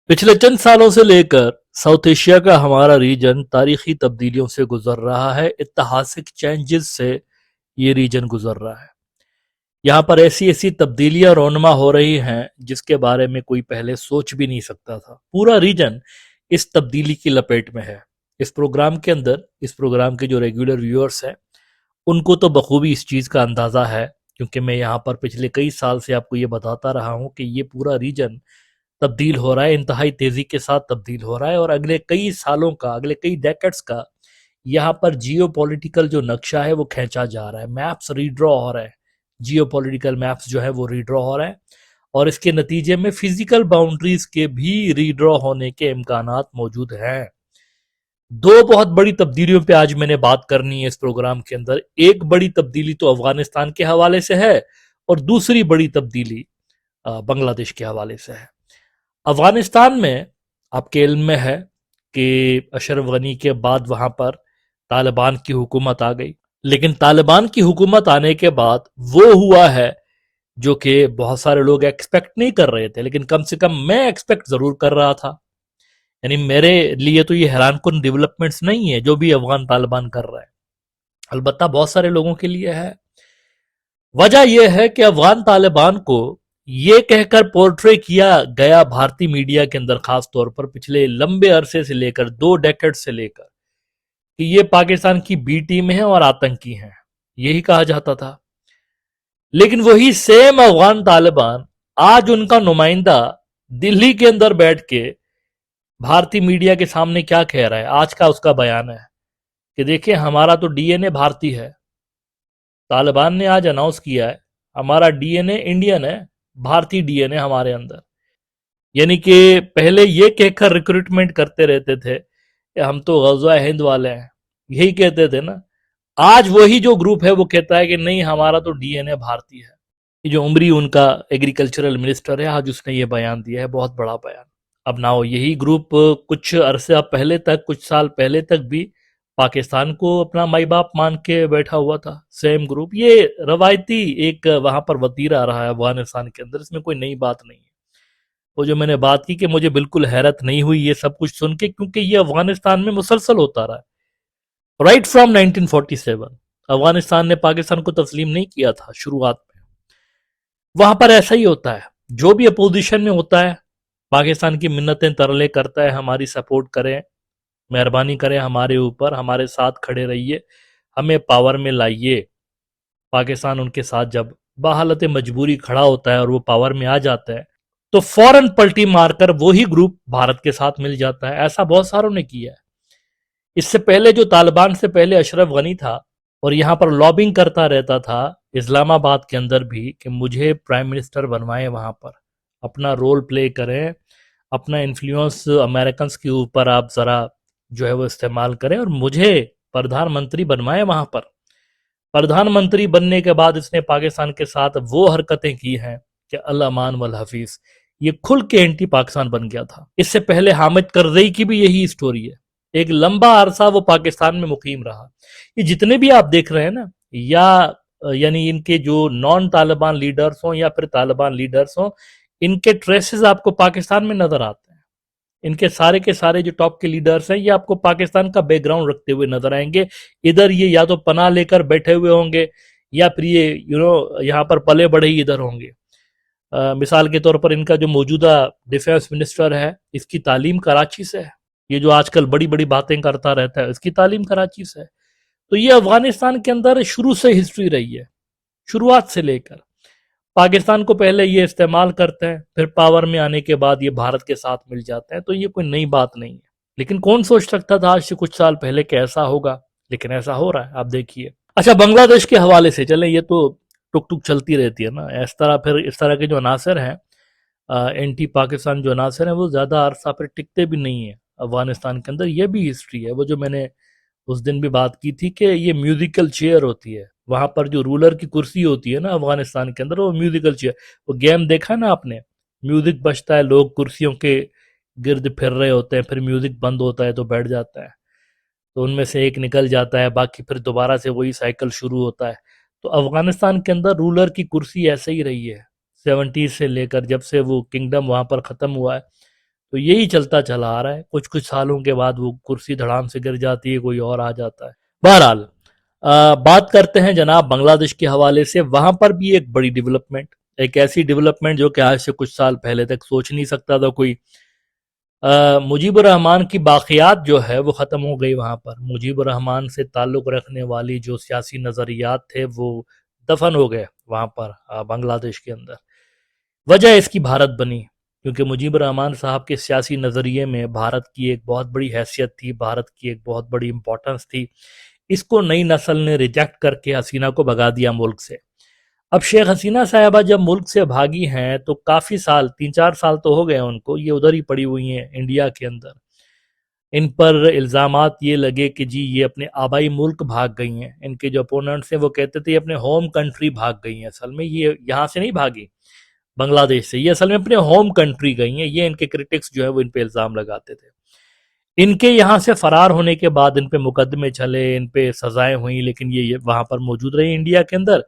पिछले चंद सालों से लेकर साउथ एशिया का हमारा रीजन तारीखी तब्दीलियों से गुजर रहा है। ऐतिहासिक चेंजेस से ये रीजन गुजर रहा है। यहाँ पर ऐसी ऐसी तब्दीलियां रोनमा हो रही हैं जिसके बारे में कोई पहले सोच भी नहीं सकता था। पूरा रीजन इस तब्दीली की लपेट में है। इस प्रोग्राम के अंदर इस प्रोग्राम के जो रेगुलर व्यूअर्स हैं उनको तो बखूबी इस चीज़ का अंदाज़ा है, क्योंकि मैं यहाँ पर पिछले कई साल से आपको ये बताता रहा हूँ कि ये पूरा रीजन तब्दील हो रहा है, इंतहाई तेजी के साथ तब्दील हो रहा है। और अगले कई सालों का, अगले कई डेकेड्स का यहाँ पर जियो पॉलिटिकल जो नक्शा है वो खींचा जा रहा है। मैप्स रीड्रॉ हो रहे हैं, जियो पॉलिटिकल मैप्स जो है वो रीड्रॉ हो रहे हैं। और इसके नतीजे में फिजिकल बाउंड्रीज के भी रीड्रॉ होने के इम्कानात मौजूद हैं। दो बहुत बड़ी तब्दीलियों पे आज मैंने बात करनी है इस प्रोग्राम के अंदर। एक बड़ी तब्दीली तो अफगानिस्तान के हवाले से है और दूसरी बड़ी तब्दीली बांग्लादेश के हवाले से है। अफगानिस्तान में आपके इल्म में है कि अशरफ गनी के बाद वहां पर तालिबान की हुकूमत आ गई। लेकिन तालिबान की हुकूमत आने के बाद वो हुआ है जो कि बहुत सारे लोग एक्सपेक्ट नहीं कर रहे थे, लेकिन कम से कम मैं एक्सपेक्ट जरूर कर रहा था। यानी मेरे लिए तो ये हैरानकुन डेवलपमेंट्स नहीं है जो भी अफगान तालिबान कर रहा है, अलबत्ता बहुत सारे लोगों के लिए है। वजह यह है कि अफगान तालिबान को ये कहकर पोर्ट्रे किया गया भारतीय मीडिया के अंदर, खास तौर पर पिछले लंबे अरसे से लेकर 2 डेकेड से लेकर, कि ये पाकिस्तान की बी टीम है और आतंकी हैं, यही कहा जाता था। लेकिन वही सेम अफगान तालिबान आज उनका नुमाइंदा दिल्ली के अंदर बैठ के भारतीय मीडिया के सामने क्या कह रहा है। आज का उसका बयान है कि देखिए हमारा तो डीएनए भारतीय है। तालिबान ने आज अनाउंस किया है हमारा डीएनए इंडियन है, भारतीय डीएनए हमारे अंदर। यानी कि पहले ये कहकर रिक्रूटमेंट करते रहते थे कि हम तो गज़वा हिंद वाले हैं, यही कहते थे ना। आज वही जो ग्रुप है वो कहता है कि नहीं हमारा तो डीएनए भारतीय है। ये जो उमरी उनका एग्रीकल्चरल मिनिस्टर है, आज उसने ये बयान दिया है, बहुत बड़ा बयान। अब ना यही ग्रुप कुछ अरसे पहले तक, कुछ साल पहले तक भी पाकिस्तान को अपना माई बाप मान के बैठा हुआ था। सेम ग्रुप, ये रवायती एक वहां पर वतीरा रहा है अफगानिस्तान के अंदर, इसमें कोई नई बात नहीं है। वो जो मैंने बात की कि मुझे बिल्कुल हैरत नहीं हुई ये सब कुछ सुन के, क्योंकि ये अफगानिस्तान में मुसलसल होता रहा है राइट फ्रॉम 1947। अफगानिस्तान ने पाकिस्तान को तस्लीम नहीं किया था शुरुआत में। वहां पर ऐसा ही होता है, जो भी अपोजिशन में होता है पाकिस्तान की मिन्नतें तरले करता है, हमारी सपोर्ट करें, मेहरबानी करें हमारे ऊपर, हमारे साथ खड़े रहिए, हमें पावर में लाइए। पाकिस्तान उनके साथ जब बहालत मजबूरी खड़ा होता है और वो पावर में आ जाता है तो फौरन पलटी मारकर वही ग्रुप भारत के साथ मिल जाता है। ऐसा बहुत सारों ने किया है। इससे पहले जो तालिबान से पहले अशरफ गनी था और यहाँ पर लॉबिंग करता रहता था इस्लामाबाद के अंदर भी कि मुझे प्राइम मिनिस्टर बनवाएं, वहां पर अपना रोल प्ले करें, अपना इन्फ्लुएंस अमेरिकन के ऊपर आप जरा जो है वो इस्तेमाल करें और मुझे प्रधानमंत्री बनवाएं वहां पर। प्रधानमंत्री बनने के बाद इसने पाकिस्तान के साथ वो हरकतें की हैं कि अल अमान वल हफीज, ये खुल के एंटी पाकिस्तान बन गया था। इससे पहले हामिद करजई की भी यही स्टोरी है। एक लंबा अरसा वो पाकिस्तान में मुकीम रहा। ये जितने भी आप देख रहे हैं ना, या यानी इनके जो नॉन तालिबान लीडर्स हों या फिर तालिबान लीडर्स हों, इनके ट्रेसेस आपको पाकिस्तान में नजर आते हैं। इनके सारे के सारे जो टॉप के लीडर्स हैं ये आपको पाकिस्तान का बैकग्राउंड रखते हुए नजर आएंगे। इधर ये या तो पनाह लेकर बैठे हुए होंगे या फिर ये यहाँ पर पले बढ़े ही इधर होंगे। मिसाल के तौर पर इनका जो मौजूदा डिफेंस मिनिस्टर है, इसकी तालीम कराची से है। ये जो आजकल बड़ी बड़ी बातें करता रहता है, इसकी तालीम कराची से है। तो ये अफगानिस्तान के अंदर शुरू से हिस्ट्री रही है, शुरुआत से लेकर। पाकिस्तान को पहले ये इस्तेमाल करते हैं, फिर पावर में आने के बाद ये भारत के साथ मिल जाते हैं। तो ये कोई नई बात नहीं है, लेकिन कौन सोच सकता था आज से कुछ साल पहले कि ऐसा होगा, लेकिन ऐसा हो रहा है, आप देखिए। अच्छा, बांग्लादेश के हवाले से चले, ये तो टुक टुक चलती रहती है ना इस तरह। फिर इस तरह के जो अनासर हैं, एंटी पाकिस्तान जो अनासर हैं, वो ज्यादा अरसा फिर टिकते भी नहीं है अफगानिस्तान के अंदर। ये भी हिस्ट्री है। वो जो मैंने उस दिन भी बात की थी कि ये म्यूजिकल चेयर होती है, वहां पर जो रूलर की कुर्सी होती है ना अफगानिस्तान के अंदर, वो म्यूजिकल चेयर। वो गेम देखा ना आपने, म्यूजिक बजता है, लोग कुर्सियों के गिर्द फिर रहे होते हैं, फिर म्यूजिक बंद होता है तो बैठ जाता है, तो उनमें से एक निकल जाता है, बाकी फिर दोबारा से वही साइकिल शुरू होता है। तो अफगानिस्तान के अंदर रूलर की कुर्सी ऐसे ही रही है 70 से लेकर, जब से वो किंगडम वहां पर खत्म हुआ है। तो यही चलता चला आ रहा है। कुछ कुछ सालों के बाद वो कुर्सी धड़ाम से गिर जाती है, कोई और आ जाता है। बहरहाल बात करते हैं जनाब बांग्लादेश के हवाले से। वहां पर भी एक बड़ी डेवलपमेंट, एक ऐसी डेवलपमेंट जो कि आज से कुछ साल पहले तक सोच नहीं सकता था कोई। मुजीबुर रहमान की बाक़ियात जो है वो ख़त्म हो गई वहाँ पर। मुजीबुर रहमान से ताल्लुक़ रखने वाली जो सियासी नज़रियात थे वो दफन हो गए वहाँ पर बांग्लादेश के अंदर। वजह इसकी भारत बनी, क्योंकि मुजीबुर रहमान साहब के सियासी नज़रिए में भारत की एक बहुत बड़ी हैसियत थी, भारत की एक बहुत बड़ी इंपॉर्टेंस थी। इसको नई नस्ल ने रिजेक्ट करके हसीना को भगा दिया मुल्क से। अब शेख हसीना साहिबा जब मुल्क से भागी हैं तो काफ़ी साल, 3-4 साल तो हो गए उनको, ये उधर ही पड़ी हुई हैं इंडिया के अंदर। इन पर इल्ज़ामात ये लगे कि जी ये अपने आबाई मुल्क भाग गई हैं। इनके जो अपोनेंट्स हैं वो कहते थे ये अपने होम कंट्री भाग गई हैं। असल में ये यहाँ से नहीं भागी बांग्लादेश से, ये असल में अपने होम कंट्री गई हैं। ये इनके क्रिटिक्स जो है वो इन पे इल्ज़ाम लगाते थे। इनके यहाँ से फरार होने के बाद इन पे मुकदमे चले, इन पे सजाएं हुई, लेकिन ये वहाँ पर मौजूद रही इंडिया के अंदर।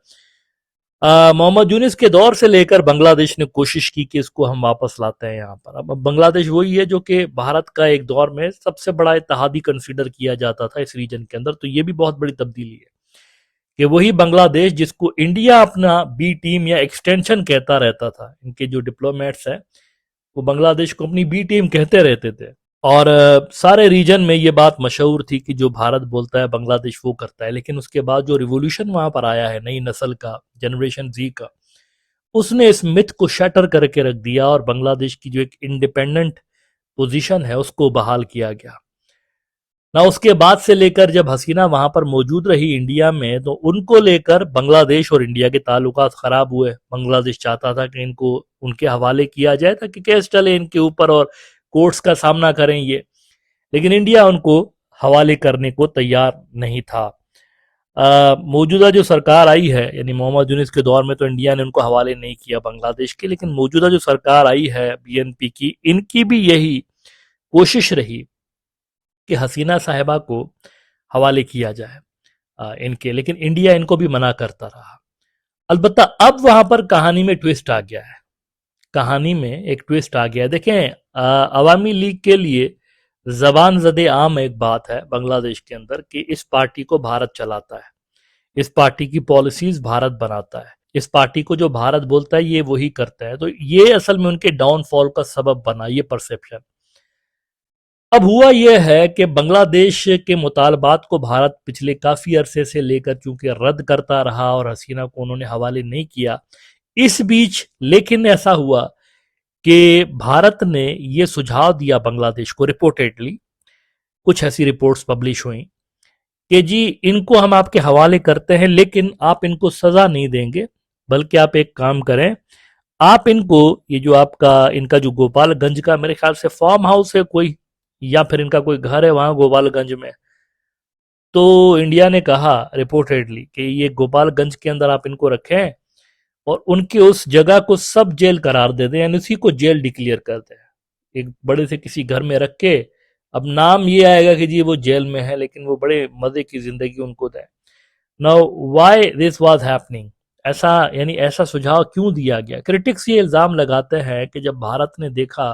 मोहम्मद यूनिस के दौर से लेकर बांग्लादेश ने कोशिश की कि इसको हम वापस लाते हैं यहाँ पर। अब बांग्लादेश वही है जो कि भारत का एक दौर में सबसे बड़ा इत्तेहादी कंसीडर किया जाता था इस रीजन के अंदर। तो ये भी बहुत बड़ी तब्दीली है कि वही बांग्लादेश जिसको इंडिया अपना बी टीम या एक्सटेंशन कहता रहता था, इनके जो डिप्लोमेट्स हैं वो बांग्लादेश को अपनी बी टीम कहते रहते थे। और सारे रीजन में ये बात मशहूर थी कि जो भारत बोलता है बांग्लादेश वो करता है। लेकिन उसके बाद जो रिवोल्यूशन वहां पर आया है नई नस्ल का, जनरेशन जी का, उसने इस मिथ को शटर करके रख दिया और बांग्लादेश की जो एक इंडिपेंडेंट पोजीशन है उसको बहाल किया गया ना। उसके बाद से लेकर जब हसीना वहां पर मौजूद रही इंडिया में, तो उनको लेकर बांग्लादेश और इंडिया के ताल्लुकात खराब हुए। बांग्लादेश चाहता था कि इनको उनके हवाले किया जाए ताकि केस चले इनके ऊपर और कोर्ट्स का सामना करें ये, लेकिन इंडिया उनको हवाले करने को तैयार नहीं था। मौजूदा जो सरकार आई है, यानी मोहम्मद यूनिस के दौर में तो इंडिया ने उनको हवाले नहीं किया बांग्लादेश के, लेकिन मौजूदा जो सरकार आई है बीएनपी की, इनकी भी यही कोशिश रही कि हसीना साहिबा को हवाले किया जाए इनके, लेकिन इंडिया इनको भी मना करता रहा। अलबत्ता अब वहां पर कहानी में ट्विस्ट आ गया है। कहानी में एक ट्विस्ट आ गया है। देखें, अवामी लीग के लिए जबान जदे आम एक बात है बांग्लादेश के अंदर कि इस पार्टी को भारत चलाता है, इस पार्टी की पॉलिसीज भारत बनाता है, इस पार्टी को जो भारत बोलता है ये वही करता है। तो ये असल में उनके डाउनफॉल का सबब बना, ये परसेप्शन। अब हुआ यह है कि बांग्लादेश के मुतालबात को भारत पिछले काफी अरसे से लेकर चूंकि रद्द करता रहा और हसीना को उन्होंने हवाले नहीं किया, इस बीच लेकिन ऐसा हुआ कि भारत ने यह सुझाव दिया बांग्लादेश को, रिपोर्टेडली कुछ ऐसी रिपोर्ट्स पब्लिश हुई कि जी इनको हम आपके हवाले करते हैं, लेकिन आप इनको सजा नहीं देंगे, बल्कि आप एक काम करें, आप इनको ये जो आपका इनका जो गोपालगंज का मेरे ख्याल से फार्म हाउस है कोई, या फिर इनका कोई घर है वहां गोपालगंज में, तो इंडिया ने कहा रिपोर्टेडली कि ये गोपालगंज के अंदर आप इनको रखें और उनके उस जगह को सब जेल करार दे दें, यानी उसी को जेल डिक्लेयर कर दें, एक बड़े से किसी घर में रख के। अब नाम ये आएगा कि जी वो जेल में है, लेकिन वो बड़े मजे की जिंदगी उनको दें। Now why this was happening, ऐसा यानी ऐसा सुझाव क्यों दिया गया? क्रिटिक्स ये इल्जाम लगाते हैं कि जब भारत ने देखा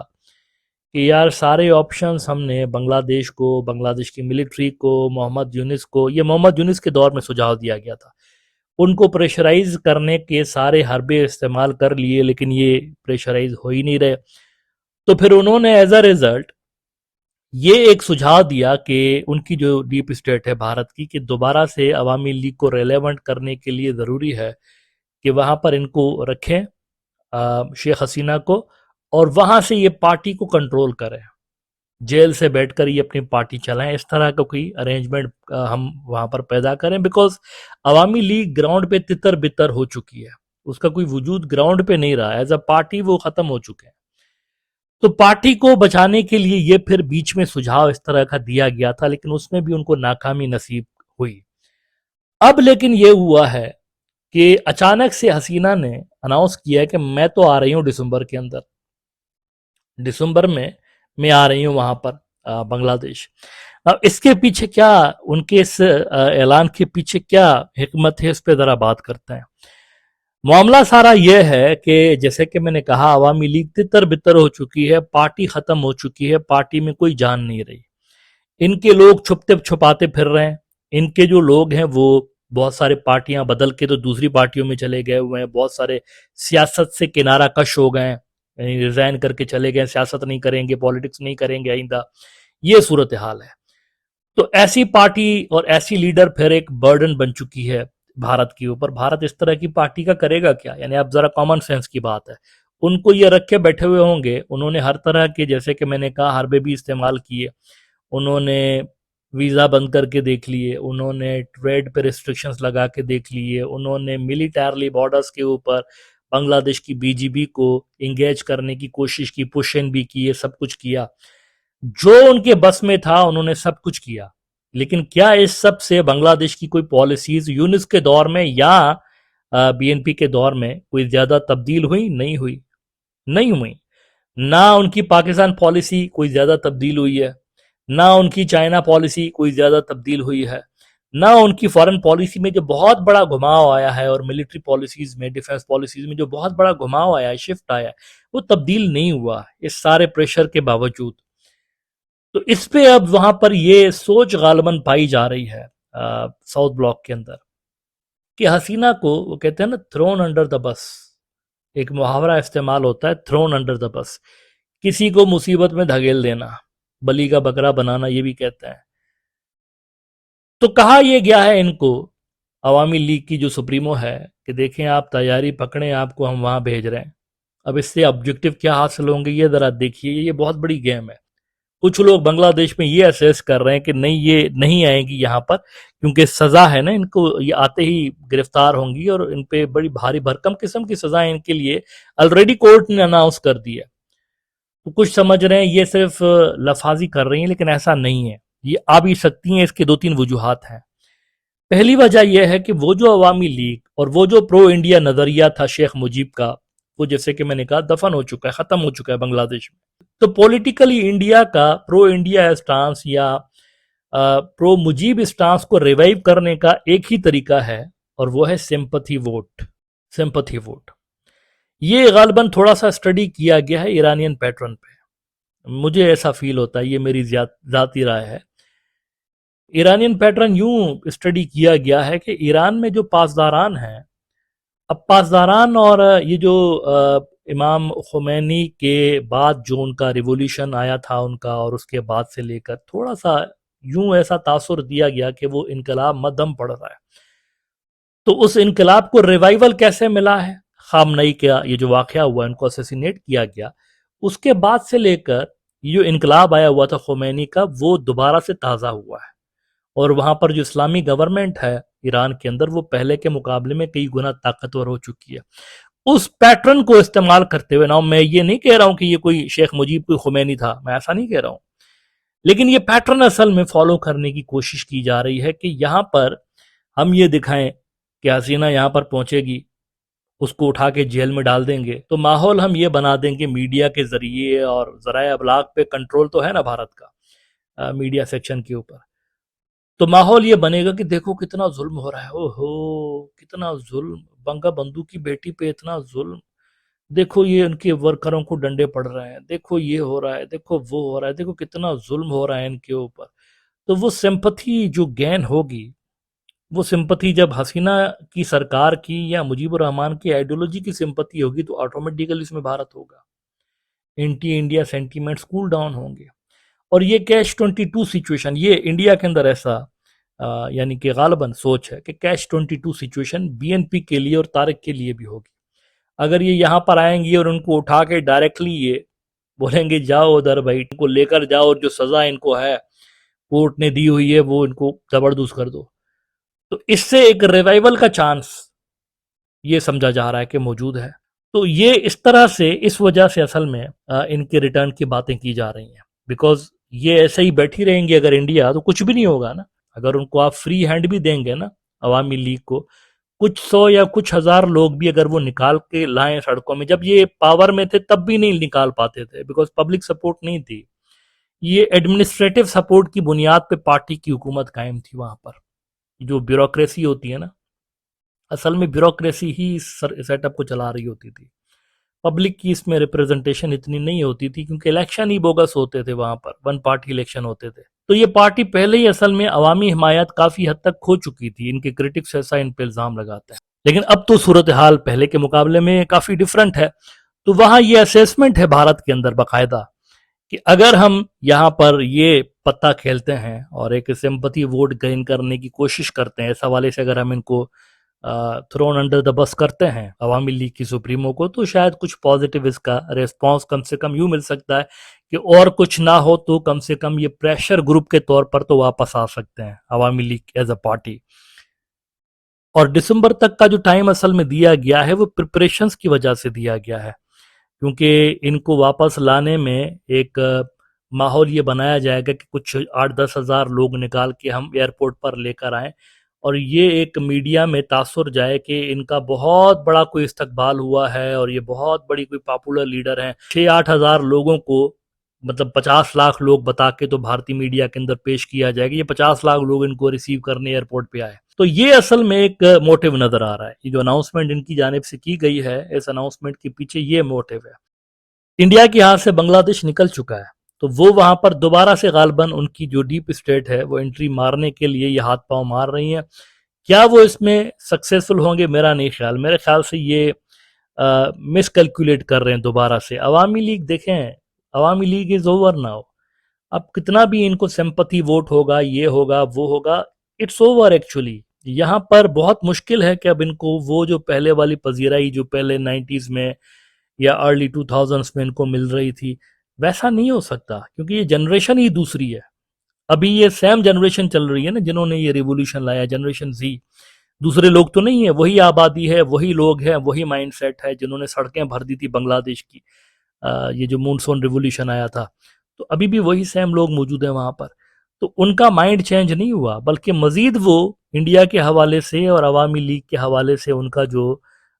कि यार सारे ऑप्शंस हमने बांग्लादेश को, बांग्लादेश की मिलिट्री को, मोहम्मद यूनिस को, ये मोहम्मद यूनिस के दौर में सुझाव दिया गया था, उनको प्रेशराइज करने के सारे हरबे इस्तेमाल कर लिए, लेकिन ये प्रेशराइज हो ही नहीं रहे। तो फिर उन्होंने एज अ रिजल्ट ये एक सुझाव दिया कि उनकी जो डीप स्टेट है भारत की, कि दोबारा से अवामी लीग को रेलेवेंट करने के लिए ज़रूरी है कि वहाँ पर इनको रखें, शेख हसीना को, और वहाँ से ये पार्टी को कंट्रोल करें, जेल से बैठकर ये अपनी पार्टी चलाएं। इस तरह का कोई अरेंजमेंट हम वहाँ पर पैदा करें, बिकॉज अवामी लीग ग्राउंड पे तितर बितर हो चुकी है, उसका कोई वजूद ग्राउंड पे नहीं रहा, एज अ पार्टी वो ख़त्म हो चुके हैं। तो पार्टी को बचाने के लिए ये फिर बीच में सुझाव इस तरह का दिया गया था, लेकिन उसमें भी उनको नाकामी नसीब हुई। अब लेकिन ये हुआ है कि अचानक से हसीना ने अनाउंस किया है कि मैं तो आ रही हूँ दिसंबर के अंदर, दिसंबर में मैं आ रही हूँ वहां पर बांग्लादेश। अब इसके पीछे क्या, उनके इस ऐलान के पीछे क्या हिकमत है, इस पे जरा बात करते हैं। मामला सारा यह है कि जैसे कि मैंने कहा, अवामी लीग तितर बितर हो चुकी है, पार्टी खत्म हो चुकी है, पार्टी में कोई जान नहीं रही। इनके लोग छुपते छुपाते फिर रहे हैं। इनके जो लोग हैं वो बहुत सारे पार्टियां बदल के तो दूसरी पार्टियों में चले गए हुए हैं, बहुत सारे सियासत से किनारा कश हो गए हैं, रिजाइन करके चले गए, सियासत नहीं करेंगे, पॉलिटिक्स नहीं करेंगे आइंदा। ये सूरत हाल है। तो ऐसी पार्टी और ऐसी लीडर फिर एक बर्डन बन चुकी है भारत के ऊपर। भारत इस तरह की पार्टी का करेगा क्या? यानी आप जरा कॉमन सेंस की बात है, उनको ये रख के बैठे हुए होंगे। उन्होंने हर तरह के, जैसे कि मैंने कहा, हरबे भी इस्तेमाल किए। उन्होंने वीज़ा बंद करके देख लिए, उन्होंने ट्रेड पे रिस्ट्रिक्शंस लगा के देख लिए, उन्होंने मिलिटरली बॉर्डर्स के ऊपर बांग्लादेश की बीजीबी को इंगेज करने की कोशिश की, पुश इन भी किए, सब कुछ किया। जो उनके बस में था उन्होंने सब कुछ किया। लेकिन क्या इस सब से बांग्लादेश की कोई पॉलिसीज यूनिस के दौर में या बीएनपी के दौर में कोई ज्यादा तब्दील हुई? नहीं हुई, नहीं हुई। ना उनकी पाकिस्तान पॉलिसी कोई ज्यादा तब्दील हुई है, ना उनकी चाइना पॉलिसी कोई ज्यादा तब्दील हुई है, ना उनकी फॉरेन पॉलिसी में जो बहुत बड़ा घुमाव आया है और मिलिट्री पॉलिसीज में, डिफेंस पॉलिसीज में जो बहुत बड़ा घुमाव आया है, शिफ्ट आया है, वो तब्दील नहीं हुआ इस सारे प्रेशर के बावजूद। तो इस पे अब वहां पर ये सोच गालबन पाई जा रही है साउथ ब्लॉक के अंदर कि हसीना को, वो कहते हैं ना, थ्रोन अंडर द बस। एक मुहावरा इस्तेमाल होता है, थ्रोन अंडर द बस, किसी को मुसीबत में धकेल देना, बली का बकरा बनाना, ये भी कहते हैं। तो कहा यह गया है इनको, अवामी लीग की जो सुप्रीमो है, कि देखें आप तैयारी पकड़ें, आपको हम वहां भेज रहे हैं। अब इससे ऑब्जेक्टिव क्या हासिल होंगे ये जरा देखिए, ये बहुत बड़ी गेम है। कुछ लोग बांग्लादेश में ये असेस कर रहे हैं कि नहीं, ये नहीं आएंगी यहाँ पर, क्योंकि सजा है ना इनको, ये आते ही गिरफ्तार होंगी और इन पे बड़ी भारी भरकम किस्म की सजाएं इनके लिए ऑलरेडी कोर्ट ने अनाउंस कर दी है। तो कुछ समझ रहे हैं ये सिर्फ लफाजी कर रही हैं, लेकिन ऐसा नहीं है। ये आ भी सकती हैं। इसके दो तीन वजूहात हैं। पहली वजह यह है कि वो जो अवामी लीग और वो जो प्रो इंडिया नजरिया था शेख मुजीब का, वो जैसे कि मैंने कहा दफन हो चुका है, खत्म हो चुका है बांग्लादेश में। तो पॉलिटिकली इंडिया का प्रो इंडिया स्टांस या प्रो मुजीब स्टांस को रिवाइव करने का एक ही तरीका है, और वो है सिंपथी वोट। सिंपथी वोट ये गालबन थोड़ा सा स्टडी किया गया है ईरानियन पैटर्न पे, मुझे ऐसा फील होता है, ये मेरी जाती राय है। ईरानियन पैटर्न यूं स्टडी किया गया है कि ईरान में जो पासदारान हैं, अब पासदारान और ये जो इमाम खुमैनी के बाद जो उनका रिवोल्यूशन आया था उनका, और उसके बाद से लेकर थोड़ा सा यूं ऐसा तासुर दिया गया कि वो इनकलाब मध्यम पड़ रहा है। तो उस इनकलाब को रिवाइवल कैसे मिला है? खामनई का ये जो वाकया हुआ, इनको असेसिनेट किया गया, उसके बाद से लेकर ये जो इनकलाब आया हुआ था खुमैनी का, वो दोबारा से ताज़ा हुआ है। और वहां पर जो इस्लामी गवर्नमेंट है ईरान के अंदर, वो पहले के मुकाबले में कई गुना ताकतवर हो चुकी है। उस पैटर्न को इस्तेमाल करते हुए ना, मैं ये नहीं कह रहा हूं कि ये कोई शेख मुजीब कोई खुमैनी था, मैं ऐसा नहीं कह रहा हूं, लेकिन ये पैटर्न असल में फॉलो करने की कोशिश की जा रही है कि यहां पर हम ये दिखाएं कि हसीना यहां पर पहुंचेगी, उसको उठा के जेल में डाल देंगे, तो माहौल हम ये बना देंगे मीडिया के जरिए, और जराए अबलाग पे कंट्रोल तो है ना भारत का मीडिया सेक्शन के ऊपर। तो माहौल ये बनेगा कि देखो कितना जुल्म हो रहा है, ओहो कितना जुल्म, बंगा बंधु की बेटी पे इतना जुल्म, देखो ये उनके वर्करों को डंडे पड़ रहे हैं, देखो ये हो रहा है, देखो वो हो रहा है, देखो कितना जुल्म हो रहा है इनके ऊपर। तो वो सिंपथी जो गेन होगी, वो सिंपथी जब हसीना की सरकार की या मुजीबुर रहमान की आइडियोलॉजी की सिंपथी होगी, तो ऑटोमेटिकली इसमें भारत होगा। Anti India sentiments cool down होंगे। और ये कैश 22 सिचुएशन, ये इंडिया के अंदर ऐसा यानी कि गालबन सोच है कि कैश 22 सिचुएशन बीएनपी के लिए और तारिक के लिए भी होगी। अगर ये यहाँ पर आएंगी और उनको उठा के डायरेक्टली ये बोलेंगे जाओ उधर भाई, इनको लेकर जाओ और जो सजा इनको है कोर्ट ने दी हुई है वो इनको जबरदस्त कर दो, तो इससे एक रिवाइवल का चांस ये समझा जा रहा है कि मौजूद है। तो ये इस तरह से, इस वजह से असल में इनके रिटर्न की बातें की जा रही हैं, बिकॉज ये ऐसे ही बैठी रहेंगी अगर इंडिया, तो कुछ भी नहीं होगा ना। अगर उनको आप फ्री हैंड भी देंगे ना अवामी लीग को, कुछ सौ या कुछ हजार लोग भी अगर वो निकाल के लाएं सड़कों में, जब ये पावर में थे तब भी नहीं निकाल पाते थे, बिकॉज पब्लिक सपोर्ट नहीं थी। ये एडमिनिस्ट्रेटिव सपोर्ट की बुनियाद पे पार्टी की हुकूमत कायम थी वहां पर। जो ब्यूरोक्रेसी होती है ना, असल में ब्यूरोक्रेसी ही इस सेटअप को चला रही होती थी। पब्लिक की इसमें रिप्रेजेंटेशन इतनी नहीं होती थी क्योंकि इलेक्शन ही बोगस होते थे, वहां पर वन पार्टी इलेक्शन होते थे। तो ये पार्टी पहले ही असल में अवामी हिमायत काफी हद तक खो चुकी थी, इनके क्रिटिक्स ऐसा इन पे इल्जाम लगाते हैं। लेकिन अब तो सूरत हाल पहले के मुकाबले में काफी डिफरेंट है। तो वहां ये असेसमेंट है भारत के अंदर बाकायदा कि अगर हम यहाँ पर ये पत्ता खेलते हैं और एक सिंपैथी वोट गेन करने की कोशिश करते हैं, इस हवाले से अगर हम इनको थ्रोन अंडर द बस करते हैं अवामी लीग की सुप्रीमो को, तो शायद कुछ पॉजिटिव इसका रिस्पांस कम से कम यूं मिल सकता है कि और कुछ ना हो तो कम से कम ये प्रेशर ग्रुप के तौर पर तो वापस आ सकते हैं अवामी लीग एज अ पार्टी। और दिसंबर तक का जो टाइम असल में दिया गया है वो प्रिपरेशंस की वजह से दिया गया है, क्योंकि इनको वापस लाने में एक माहौल ये बनाया जाएगा कि कुछ 8-10 हज़ार लोग निकाल के हम एयरपोर्ट पर लेकर आए और ये एक मीडिया में तासुर जाए कि इनका बहुत बड़ा कोई इस्तकबाल हुआ है और ये बहुत बड़ी कोई पॉपुलर लीडर हैं। 6-8 हज़ार लोगों को, मतलब 50 लाख लोग बता के तो भारतीय मीडिया के अंदर पेश किया जाएगा, ये 50 लाख लोग इनको रिसीव करने एयरपोर्ट पे आए। तो ये असल में एक मोटिव नजर आ रहा है। ये जो अनाउंसमेंट इनकी जानिब से की गई है, इस अनाउंसमेंट के पीछे ये मोटिव है। इंडिया के यहाँ से बांग्लादेश निकल चुका है, तो वो वहां पर दोबारा से गालबन उनकी जो डीप स्टेट है वो एंट्री मारने के लिए ये हाथ पांव मार रही है। क्या वो इसमें सक्सेसफुल होंगे? मेरा नहीं ख्याल। मेरे ख्याल से ये मिसकैलकुलेट कर रहे हैं दोबारा से। अवामी लीग देखें, अवामी लीग इज ओवर नाउ। अब कितना भी इनको सिंपैथी वोट होगा, ये होगा वो होगा, इट्स ओवर एक्चुअली। यहाँ पर बहुत मुश्किल है कि अब इनको वो जो पहले वाली पजीराई जो पहले 90s में या अर्ली 2000s में इनको मिल रही थी, वैसा नहीं हो सकता, क्योंकि ये जनरेशन ही दूसरी है। अभी ये सेम जनरेशन चल रही है ना जिन्होंने ये रिवोल्यूशन लाया, जनरेशन जी। दूसरे लोग तो नहीं है, वही आबादी है, वही लोग हैं, वही माइंडसेट है जिन्होंने सड़कें भर दी थी बांग्लादेश की। ये जो मूनसून रिवोल्यूशन आया था, तो अभी भी वही सेम लोग मौजूद हैं वहां पर। तो उनका माइंड चेंज नहीं हुआ, बल्कि मजीद वो इंडिया के हवाले से और अवामी लीग के हवाले से उनका जो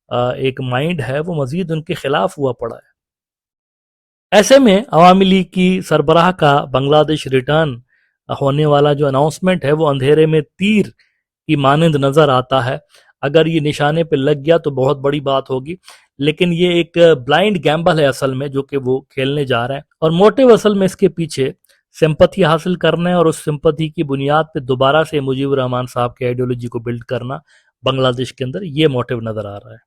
एक माइंड है वो मजीद उनके खिलाफ हुआ पड़ा है। ऐसे में अवामी लीग की सरबराह का बांग्लादेश रिटर्न होने वाला जो अनाउंसमेंट है वो अंधेरे में तीर की मानंद नजर आता है। अगर ये निशाने पे लग गया तो बहुत बड़ी बात होगी, लेकिन ये एक ब्लाइंड गैम्बल है असल में जो कि वो खेलने जा रहे हैं। और मोटिव असल में इसके पीछे सिंपैथी हासिल करना है और उस सिंपैथी की बुनियाद पे दोबारा से मुजीबुर रहमान साहब के आइडियोलॉजी को बिल्ड करना बांग्लादेश के अंदर, ये मोटिव नजर आ रहा है।